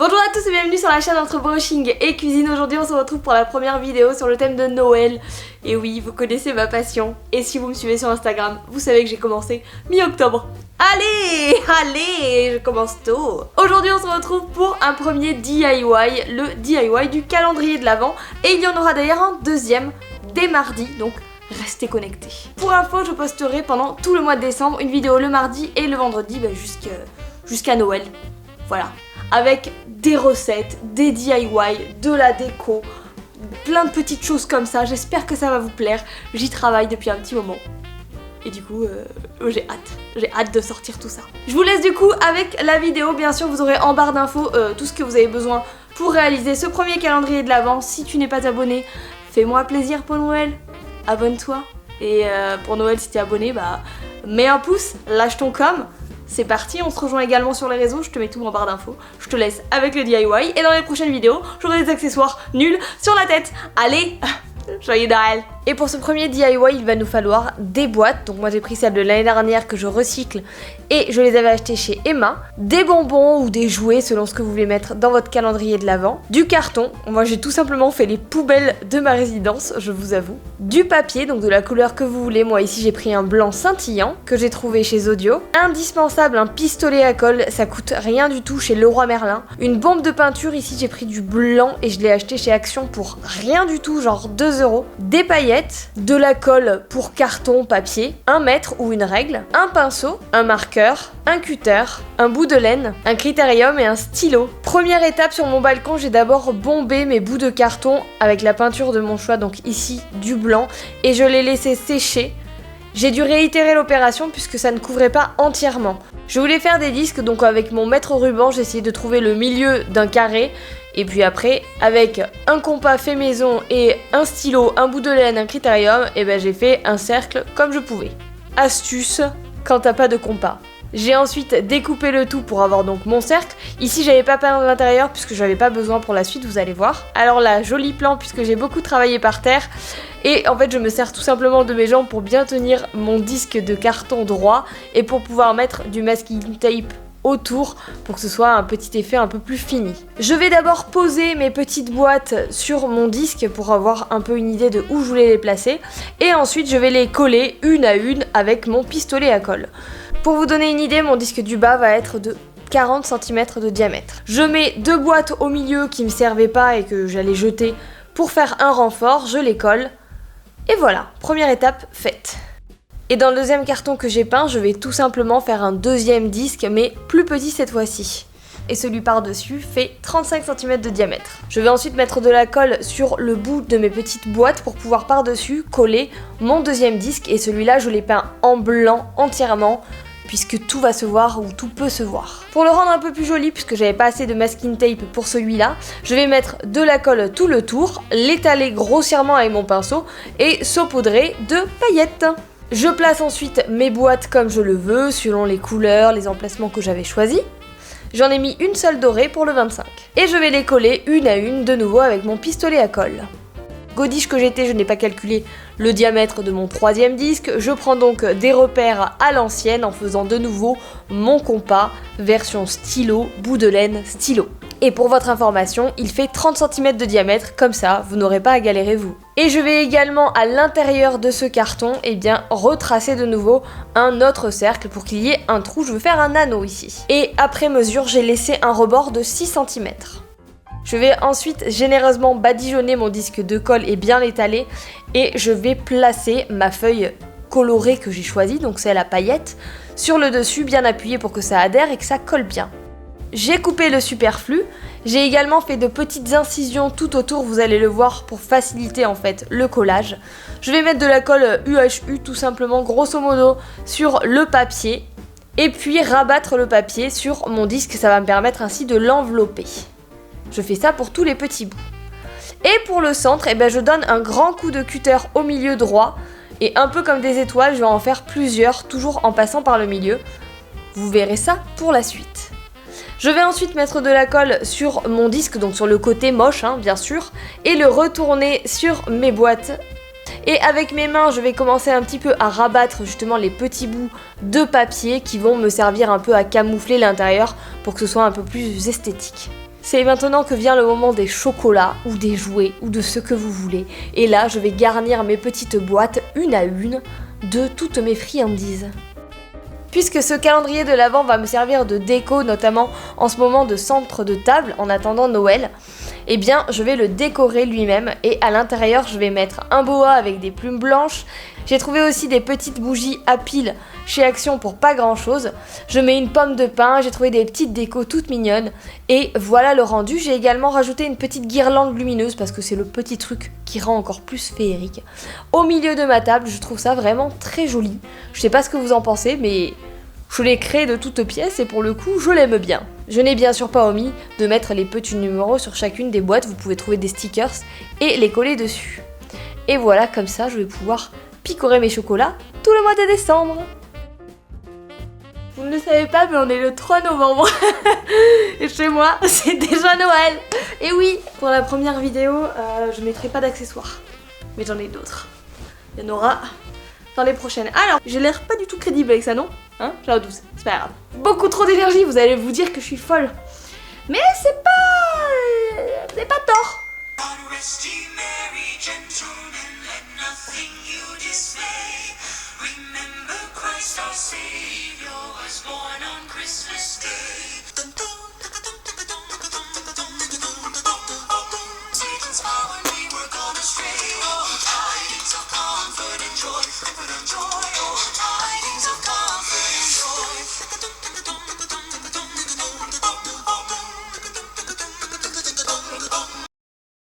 Bonjour à tous et bienvenue sur la chaîne Entre Brushing et Cuisine. Aujourd'hui on se retrouve pour la première vidéo sur le thème de Noël. Et oui, vous connaissez ma passion. Et si vous me suivez sur Instagram, vous savez que j'ai commencé mi-octobre. Allez, je commence tôt. Aujourd'hui on se retrouve pour un premier DIY, le DIY du calendrier de l'Avent. Et il y en aura d'ailleurs un deuxième dès mardi, donc restez connectés. Pour info, je posterai pendant tout le mois de décembre une vidéo le mardi et le vendredi jusqu'à Noël. Voilà. Avec des recettes, des DIY, de la déco, plein de petites choses comme ça. J'espère que ça va vous plaire. J'y travaille depuis un petit moment. Et du coup, j'ai hâte de sortir tout ça. Je vous laisse du coup avec la vidéo. Bien sûr, vous aurez en barre d'infos tout ce que vous avez besoin pour réaliser ce premier calendrier de l'Avent. Si tu n'es pas abonné, fais-moi plaisir pour Noël. Abonne-toi. Et pour Noël, si tu es abonné, bah mets un pouce, lâche ton com. C'est parti, on se rejoint également sur les réseaux, je te mets tout en barre d'infos. Je te laisse avec le DIY et dans les prochaines vidéos, j'aurai des accessoires nuls sur la tête. Allez, joyeux Noël! Et pour ce premier DIY, il va nous falloir des boîtes. Donc moi j'ai pris celles de l'année dernière que je recycle et je les avais achetées chez Emma. Des bonbons ou des jouets selon ce que vous voulez mettre dans votre calendrier de l'Avent. Du carton, moi j'ai tout simplement fait les poubelles de ma résidence, je vous avoue. Du papier, donc de la couleur que vous voulez. Moi ici j'ai pris un blanc scintillant que j'ai trouvé chez Zodio. Indispensable, un pistolet à colle, ça coûte rien du tout chez Leroy Merlin. Une bombe de peinture, ici j'ai pris du blanc et je l'ai acheté chez Action pour rien du tout, genre 2 €. Des paillettes, de la colle pour carton, papier, un mètre ou une règle, un pinceau, un marqueur, un cutter, un bout de laine, un critérium et un stylo. Première étape sur mon balcon, j'ai d'abord bombé mes bouts de carton avec la peinture de mon choix, donc ici du blanc, et je l'ai laissé sécher. J'ai dû réitérer l'opération puisque ça ne couvrait pas entièrement. Je voulais faire des disques, donc avec mon mètre ruban, j'ai essayé de trouver le milieu d'un carré. Et puis après, avec un compas fait maison et un stylo, un bout de laine, un critérium, et ben j'ai fait un cercle comme je pouvais. Astuce, quand t'as pas de compas. J'ai ensuite découpé le tout pour avoir donc mon cercle. Ici j'avais pas peint l'intérieur puisque j'avais pas besoin pour la suite, vous allez voir. Alors là, joli plan puisque j'ai beaucoup travaillé par terre. Et en fait je me sers tout simplement de mes jambes pour bien tenir mon disque de carton droit et pour pouvoir mettre du masking tape autour pour que ce soit un petit effet un peu plus fini. Je vais d'abord poser mes petites boîtes sur mon disque pour avoir un peu une idée de où je voulais les placer et ensuite je vais les coller une à une avec mon pistolet à colle. Pour vous donner une idée, mon disque du bas va être de 40 cm de diamètre. Je mets 2 boîtes au milieu qui me servaient pas et que j'allais jeter pour faire un renfort, je les colle et voilà, première étape faite. Et dans le deuxième carton que j'ai peint, je vais tout simplement faire un deuxième disque, mais plus petit cette fois-ci. Et celui par-dessus fait 35 cm de diamètre. Je vais ensuite mettre de la colle sur le bout de mes petites boîtes pour pouvoir par-dessus coller mon deuxième disque. Et celui-là, je l'ai peint en blanc entièrement, puisque tout va se voir ou tout peut se voir. Pour le rendre un peu plus joli, puisque j'avais pas assez de masking tape pour celui-là, je vais mettre de la colle tout le tour, l'étaler grossièrement avec mon pinceau et saupoudrer de paillettes. Je place ensuite mes boîtes comme je le veux, selon les couleurs, les emplacements que j'avais choisis. J'en ai mis une seule dorée pour le 25. Et je vais les coller une à une de nouveau avec mon pistolet à colle. Godiche que j'étais, je n'ai pas calculé le diamètre de mon troisième disque. Je prends donc des repères à l'ancienne en faisant de nouveau mon compas, version stylo, bout de laine, stylo. Et pour votre information, il fait 30 cm de diamètre, comme ça, vous n'aurez pas à galérer vous. Et je vais également à l'intérieur de ce carton, retracer de nouveau un autre cercle pour qu'il y ait un trou. Je veux faire un anneau ici. Et après mesure, j'ai laissé un rebord de 6 cm. Je vais ensuite généreusement badigeonner mon disque de colle et bien l'étaler. Et je vais placer ma feuille colorée que j'ai choisie, donc c'est la paillette, sur le dessus, bien appuyé pour que ça adhère et que ça colle bien. J'ai coupé le superflu, j'ai également fait de petites incisions tout autour, vous allez le voir pour faciliter en fait le collage. Je vais mettre de la colle UHU tout simplement grosso modo sur le papier et puis rabattre le papier sur mon disque, ça va me permettre ainsi de l'envelopper. Je fais ça pour tous les petits bouts. Et pour le centre, je donne un grand coup de cutter au milieu droit et un peu comme des étoiles, je vais en faire plusieurs, toujours en passant par le milieu. Vous verrez ça pour la suite. Je vais ensuite mettre de la colle sur mon disque, donc sur le côté moche bien sûr, et le retourner sur mes boîtes. Et avec mes mains, je vais commencer un petit peu à rabattre justement les petits bouts de papier qui vont me servir un peu à camoufler l'intérieur pour que ce soit un peu plus esthétique. C'est maintenant que vient le moment des chocolats ou des jouets ou de ce que vous voulez. Et là, je vais garnir mes petites boîtes une à une de toutes mes friandises. Puisque ce calendrier de l'Avent va me servir de déco, notamment en ce moment de centre de table, en attendant Noël, eh bien je vais le décorer lui-même et à l'intérieur je vais mettre un boa avec des plumes blanches. J'ai trouvé aussi des petites bougies à piles chez Action pour pas grand chose. Je mets une pomme de pin, j'ai trouvé des petites décos toutes mignonnes et voilà le rendu. J'ai également rajouté une petite guirlande lumineuse parce que c'est le petit truc qui rend encore plus féerique. Au milieu de ma table, je trouve ça vraiment très joli. Je sais pas ce que vous en pensez mais je l'ai créé de toutes pièces et pour le coup je l'aime bien. Je n'ai bien sûr pas omis de mettre les petits numéros sur chacune des boîtes, vous pouvez trouver des stickers et les coller dessus. Et voilà, comme ça je vais pouvoir picorer mes chocolats tout le mois de décembre. Vous ne le savez pas mais on est le 3 novembre et chez moi c'est déjà Noël. Et oui, pour la première vidéo je mettrai pas d'accessoires, mais j'en ai d'autres. Il y en aura dans les prochaines. Alors, j'ai l'air pas du tout crédible avec ça, non? Hein? J'ai la douce, c'est pas grave. Beaucoup trop d'énergie, vous allez vous dire que je suis folle. Mais c'est pas tort.